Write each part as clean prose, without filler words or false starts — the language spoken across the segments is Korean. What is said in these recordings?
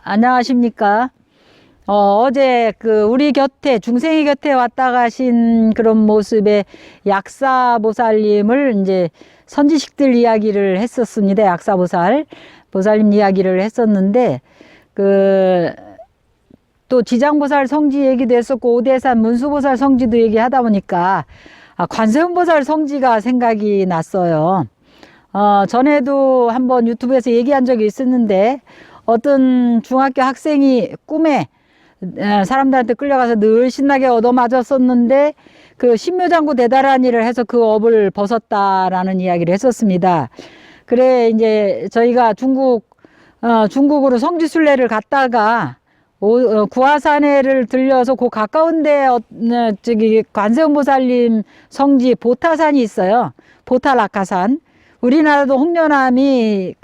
안녕하십니까. 어제 우리 곁에, 중생이 곁에 왔다 가신 그런 모습의 약사보살님을 이제 선지식들 이야기를 했었습니다. 보살님 이야기를 했었는데, 또 지장보살 성지 얘기도 했었고, 오대산 문수보살 성지도 얘기하다 보니까, 관세음보살 성지가 생각이 났어요. 전에도 한번 유튜브에서 얘기한 적이 있었는데, 어떤 중학교 학생이 꿈에 사람들한테 끌려가서 늘 신나게 얻어맞았었는데 그 신묘장구 대다라니를 해서 그 업을 벗었다라는 이야기를 했었습니다. 그래 이제 저희가 중국으로 성지순례를 갔다가 구화산에를 들려서 그 가까운데 저기 관세음보살님 성지 보타산이 있어요. 보타락하산. 우리나라도 홍련암이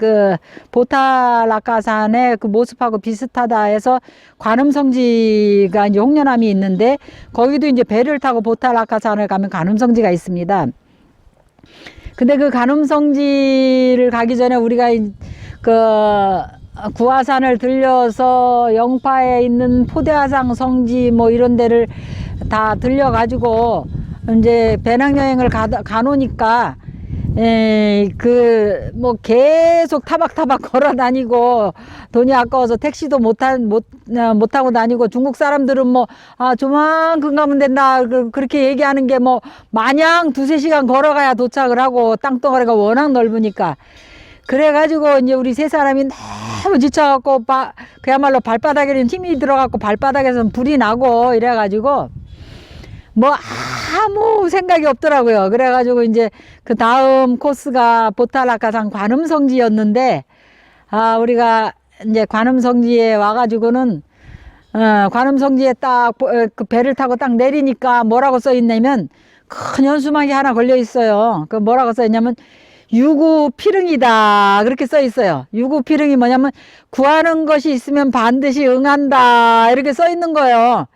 보타락하산의 그 모습하고 비슷하다 해서 관음성지가 이제 홍련암이 있는데 거기도 이제 배를 타고 보타락하산을 가면 관음성지가 있습니다. 근데 그 관음성지를 가기 전에 우리가 구화산을 들려서 영파에 있는 포대화상 성지 뭐 이런 데를 다 들려가지고 이제 배낭여행을 가노니까 뭐 계속 타박타박 걸어 다니고 돈이 아까워서 택시도 못 타고 다니고 중국 사람들은 조만큼 가면 된다 그렇게 얘기하는 게 마냥 2~3시간 걸어가야 도착을 하고 땅덩어리가 워낙 넓으니까 그래가지고 이제 우리 세 사람이 너무 지쳐갖고 그야말로 발바닥에는 힘이 들어갖고 발바닥에서는 불이 나고 이래가지고 아무 생각이 없더라고요. 그래가지고 이제 그 다음 코스가 보타락하산 관음성지였는데, 우리가 이제 관음성지에 와가지고는, 관음성지에 딱 그 배를 타고 딱 내리니까 뭐라고 써 있냐면, 큰 현수막이 하나 걸려 있어요. 그 뭐라고 써 있냐면, 유구피릉이다. 그렇게 써 있어요. 유구피릉이 뭐냐면, 구하는 것이 있으면 반드시 응한다. 이렇게 써 있는 거예요.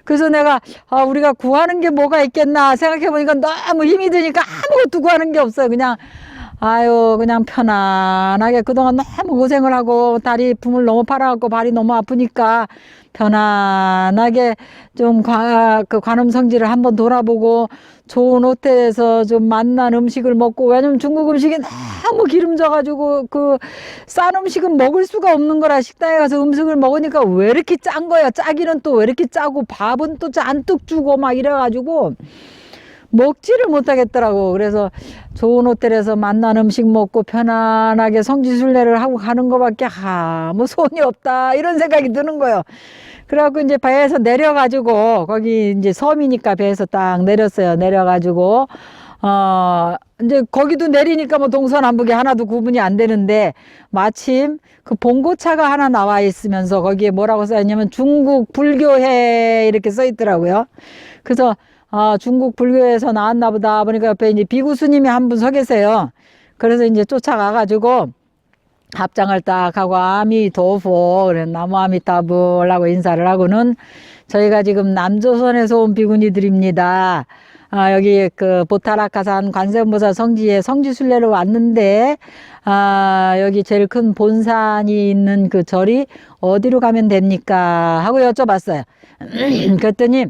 그래서 내가 우리가 구하는 게 뭐가 있겠나 생각해 보니까 너무 힘이 드니까 아무것도 구하는 게 없어요. 그냥 그냥 편안하게 그동안 너무 고생을 하고 다리 붕을 너무 팔아갖고 발이 너무 아프니까 편안하게 좀 그 관음성지를 한번 돌아보고 좋은 호텔에서 좀 맛난 음식을 먹고, 왜냐면 중국 음식이 너무 기름져가지고 싼 음식은 먹을 수가 없는 거라 식당에 가서 음식을 먹으니까 왜 이렇게 짠 거야. 짜기는 또 왜 이렇게 짜고 밥은 또 잔뜩 주고 막 이래가지고 먹지를 못하겠더라고. 그래서 좋은 호텔에서 맛난 음식 먹고 편안하게 성지순례를 하고 가는 거밖에 아무 소원이 없다 이런 생각이 드는 거예요. 그래갖고 이제 배에서 내려가지고 거기 이제 섬이니까 배에서 딱 내렸어요. 내려가지고 이제 거기도 내리니까 동서남북이 하나도 구분이 안 되는데 마침 그 봉고차가 하나 나와 있으면서 거기에 뭐라고 써있냐면 중국 불교회 이렇게 써 있더라고요. 그래서 중국 불교에서 나왔나 보다 보니까 옆에 이제 비구 스님이 한 분 서 계세요. 그래서 이제 쫓아가가지고 합장을 딱 하고 아미도포, 그래 나무 아미타불라고 인사를 하고는 저희가 지금 남조선에서 온 비구니들입니다. 여기 그 보타라카산 관세음보살 성지에 성지순례를 왔는데, 여기 제일 큰 본산이 있는 그 절이 어디로 가면 됩니까? 하고 여쭤봤어요. 그랬더니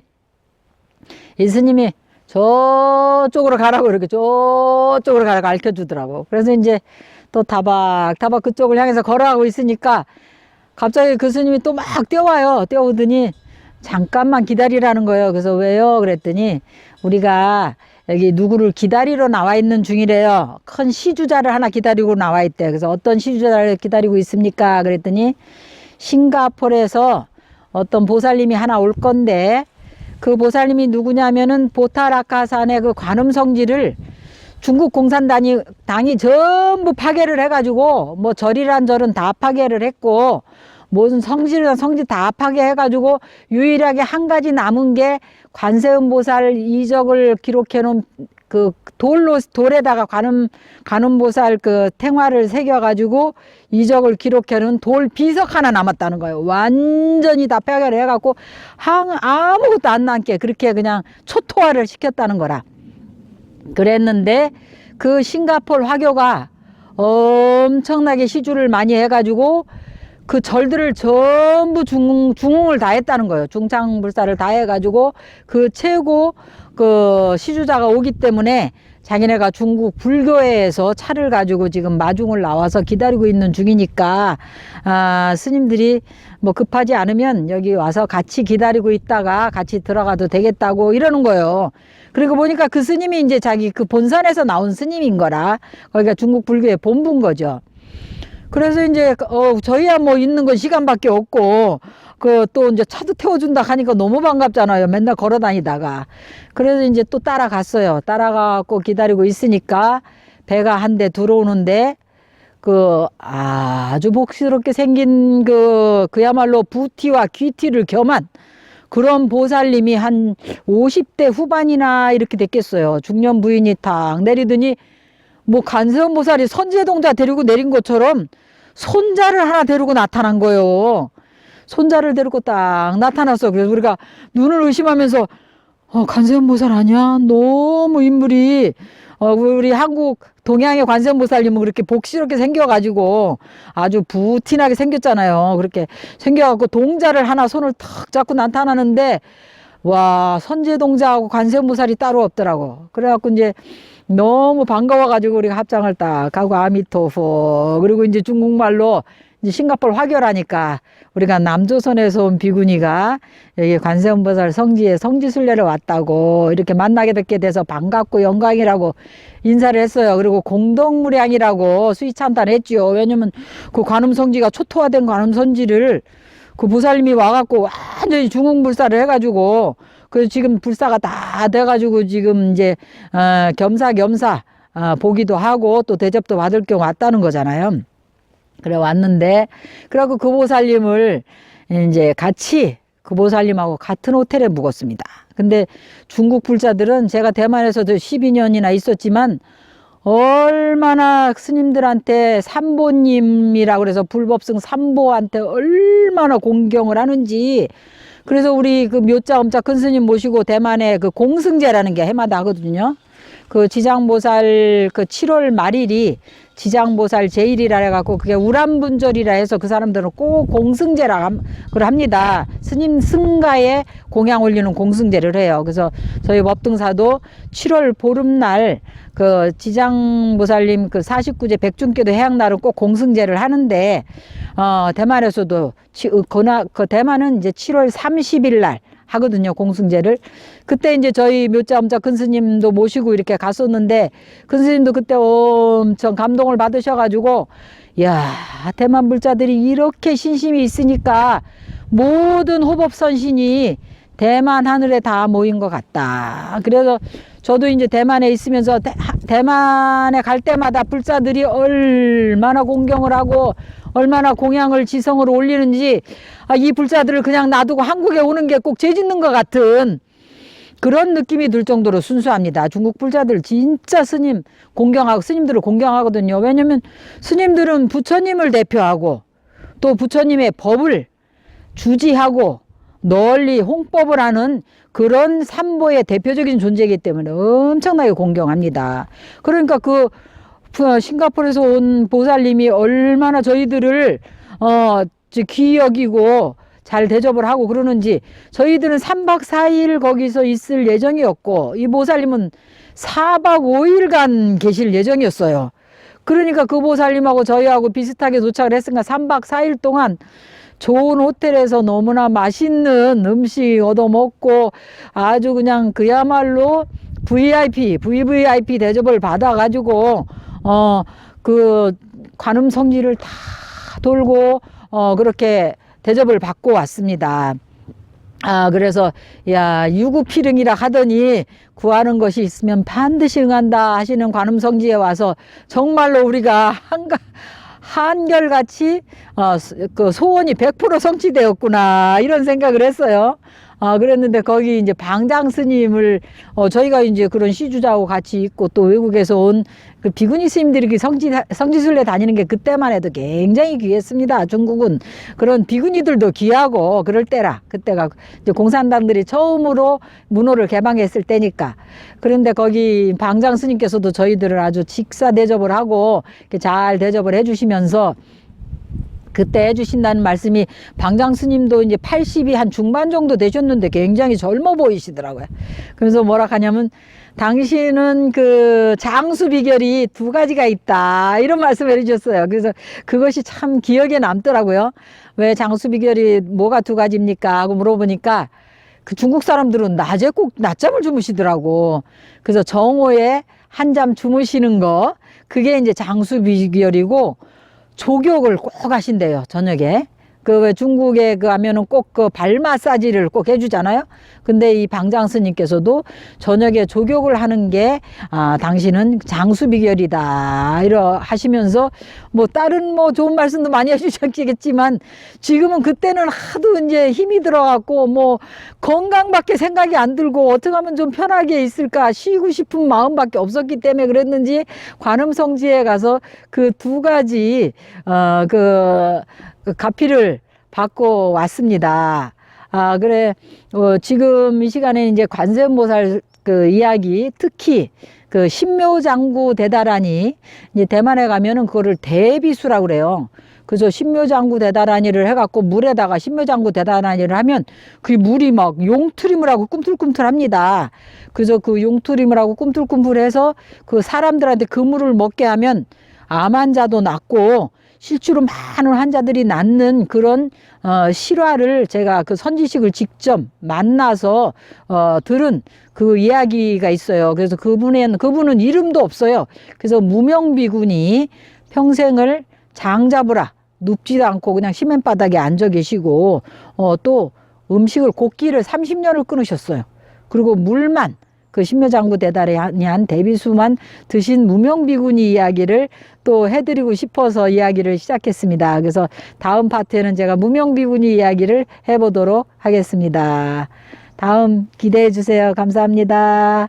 이 스님이 저쪽으로 가라고 이렇게 저쪽으로 가라고 알려주더라고. 그래서 이제 또 다박다박 그쪽을 향해서 걸어가고 있으니까 갑자기 그 스님이 또 막 뛰어와요. 뛰어오더니 잠깐만 기다리라는 거예요. 그래서 왜요? 그랬더니 우리가 여기 누구를 기다리러 나와 있는 중이래요. 큰 시주자를 하나 기다리고 나와 있대. 그래서 어떤 시주자를 기다리고 있습니까? 그랬더니 싱가포르에서 어떤 보살님이 하나 올 건데, 그 보살님이 누구냐면은 보타라카산의 그 관음성지를 중국 공산당이 전부 파괴를 해가지고, 뭐 절이란 절은 다 파괴를 했고, 무슨 성지란 성지 다 파괴해가지고 유일하게 한 가지 남은 게 관세음보살 이적을 기록해놓은 그 돌에다가 관음보살 그 탱화를 새겨가지고 이적을 기록해놓은 돌 비석 하나 남았다는 거예요. 완전히 다 파괴를 해갖고 아무것도 안 남게 그렇게 그냥 초토화를 시켰다는 거라. 그랬는데 그 싱가포르 화교가 엄청나게 시주를 많이 해가지고 그 절들을 전부 중흥을 다 했다는 거예요. 중창불사를 다 해가지고 그 최고 그 시주자가 오기 때문에 자기네가 중국 불교회에서 차를 가지고 지금 마중을 나와서 기다리고 있는 중이니까, 스님들이 뭐 급하지 않으면 여기 와서 같이 기다리고 있다가 같이 들어가도 되겠다고 이러는 거예요. 그리고 보니까 그 스님이 이제 자기 그 본산에서 나온 스님인 거라, 거기가 중국 불교의 본부인 거죠. 그래서 이제 저희야 뭐 있는 건 시간밖에 없고, 그 또 이제 차도 태워준다 하니까 너무 반갑잖아요. 맨날 걸어 다니다가. 그래서 이제 또 따라갔어요. 따라가고 기다리고 있으니까 배가 한 대 들어오는데, 그 아주 복스럽게 생긴 그야말로 부티와 귀티를 겸한 그런 보살님이 한 50대 후반이나 이렇게 됐겠어요. 중년 부인이 탁 내리더니 뭐 관세음 보살이 선제동자 데리고 내린 것처럼 손자를 하나 데리고 나타난 거예요. 손자를 데리고 딱 나타났어. 그래서 우리가 눈을 의심하면서 관세음 보살 아니야? 너무 인물이 우리 한국 동양의 관세음 보살님은 그렇게 복스럽게 생겨가지고 아주 부티나게 생겼잖아요. 그렇게 생겨갖고 동자를 하나 손을 탁 잡고 나타나는데, 와, 선제동자하고 관세음 보살이 따로 없더라고. 그래갖고 이제 너무 반가워가지고 우리가 합장을 딱 하고 아미토포, 그리고 이제 중국말로 이제 싱가포르 화교라니까 우리가 남조선에서 온 비구니가 여기 관세음보살 성지에 성지순례를 왔다고 이렇게 만나게 뵙게 돼서 반갑고 영광이라고 인사를 했어요. 그리고 공덕무량이라고 수의찬탄 했지요. 왜냐면 그 관음성지가 초토화된 관음성지를 그 보살님이 와갖고 완전히 중흥불사를 해가지고, 그래서 지금 불사가 다 돼가지고 지금 이제 겸사겸사 보기도 하고 또 대접도 받을 경우 왔다는 거잖아요. 그래 왔는데, 그래갖고 그 보살님을 이제 같이 그 보살님하고 같은 호텔에 묵었습니다. 근데 중국 불자들은 제가 대만에서도 12년이나 있었지만 얼마나 스님들한테 삼보님이라고 그래서 불법승 삼보한테 얼마나 공경을 하는지. 그래서 우리 그 묘자 엄자 큰 스님 모시고 대만에 그 공승제라는 게 해마다 하거든요. 그 지장보살 그 7월 말일이 지장보살 제일이라 해갖고 그게 우람분절이라 해서 그 사람들은 꼭 공승제라 그걸 합니다. 스님 승가에 공양 올리는 공승제를 해요. 그래서 저희 법등사도 7월 보름날 그 지장보살님 그 49제 백중기도 해양날은 꼭 공승제를 하는데, 대만에서도 그 대만은 이제 7월 30일 날 하거든요, 공승제를. 그때 이제 저희 묘자 엄자 큰 스님도 모시고 이렇게 갔었는데, 큰 스님도 그때 엄청 감동을 받으셔가지고, 야, 대만 불자들이 이렇게 신심이 있으니까 모든 호법선신이 대만 하늘에 다 모인 것 같다. 그래서 저도 이제 대만에 있으면서 대만에 갈 때마다 불자들이 얼마나 공경을 하고 얼마나 공양을 지성으로 올리는지, 이 불자들을 그냥 놔두고 한국에 오는 게 꼭 죄 짓는 것 같은 그런 느낌이 들 정도로 순수합니다. 중국 불자들 진짜 스님 공경하고 스님들을 공경하거든요. 왜냐면 스님들은 부처님을 대표하고 또 부처님의 법을 주지하고 널리 홍법을 하는 그런 삼보의 대표적인 존재이기 때문에 엄청나게 공경합니다. 그러니까 그 싱가포르에서 온 보살님이 얼마나 저희들을 귀히 여기고 잘 대접을 하고 그러는지, 저희들은 3박 4일 거기서 있을 예정이었고 이 보살님은 4박 5일간 계실 예정이었어요. 그러니까 그 보살님하고 저희하고 비슷하게 도착을 했으니까 3박 4일 동안 좋은 호텔에서 너무나 맛있는 음식 얻어먹고 아주 그냥 그야말로 VVIP 대접을 받아가지고 그 관음 성지를 다 돌고 그렇게 대접을 받고 왔습니다. 그래서 야, 유구피릉이라 하더니 구하는 것이 있으면 반드시 응한다 하시는 관음 성지에 와서 정말로 우리가 한결같이 그 소원이 100% 성취되었구나 이런 생각을 했어요. 그랬는데 거기 이제 방장 스님을 저희가 이제 그런 시주자하고 같이 있고 또 외국에서 온 그 비구니 스님들이 그 성지순례 다니는 게 그때만 해도 굉장히 귀했습니다. 중국은 그런 비구니들도 귀하고 그럴 때라. 그때가 이제 공산당들이 처음으로 문호를 개방했을 때니까. 그런데 거기 방장 스님께서도 저희들을 아주 직사 대접을 하고 잘 대접을 해주시면서 그때 해주신다는 말씀이, 방장 스님도 이제 80이 한 중반 정도 되셨는데 굉장히 젊어 보이시더라고요. 그래서 뭐라 하냐면, 당신은 그 장수 비결이 2가지가 있다 이런 말씀을 해주셨어요. 그래서 그것이 참 기억에 남더라고요. 왜 장수 비결이 뭐가 2가지입니까 하고 물어보니까 그 중국 사람들은 낮에 꼭 낮잠을 주무시더라고. 그래서 정오에 한잠 주무시는 거, 그게 이제 장수 비결이고, 족욕을 꼭 하신대요, 저녁에. 그 왜 중국에 그 하면은 꼭 그 발 마사지를 꼭 해주잖아요. 근데 이 방장 스님께서도 저녁에 족욕을 하는 게 당신은 장수 비결이다 이러 하시면서 뭐 다른 뭐 좋은 말씀도 많이 해주셨겠지만, 지금은 그때는 하도 이제 힘이 들어갖고 뭐 건강밖에 생각이 안 들고 어떻게 하면 좀 편하게 있을까 쉬고 싶은 마음밖에 없었기 때문에 그랬는지 관음성지에 가서 그 2가지 그 가피를 받고 왔습니다. 그래, 지금 이 시간에 이제 관세음보살 그 이야기, 특히 그 신묘장구 대다라니, 이제 대만에 가면은 그거를 대비수라고 그래요. 그래서 신묘장구 대다라니를 해갖고 물에다가 신묘장구 대다라니를 하면 그 물이 막 용트림을 하고 꿈틀꿈틀합니다. 그래서 그 용트림을 하고 꿈틀꿈틀해서 그 사람들한테 그 물을 먹게 하면 암 환자도 낫고 실제로 많은 환자들이 낫는 그런 실화를 제가 그 선지식을 직접 만나서 들은 그 이야기가 있어요. 그래서 그분은 이름도 없어요. 그래서 무명비군이 평생을 장 잡으라 눕지도 않고 그냥 시멘바닥에 앉아 계시고 또 음식을 곡기를 30년을 끊으셨어요. 그리고 물만, 그 신묘장구 대다라니 대비수만 드신 무명비구니 이야기를 또 해드리고 싶어서 이야기를 시작했습니다. 그래서 다음 파트에는 제가 무명비구니 이야기를 해보도록 하겠습니다. 다음 기대해 주세요. 감사합니다.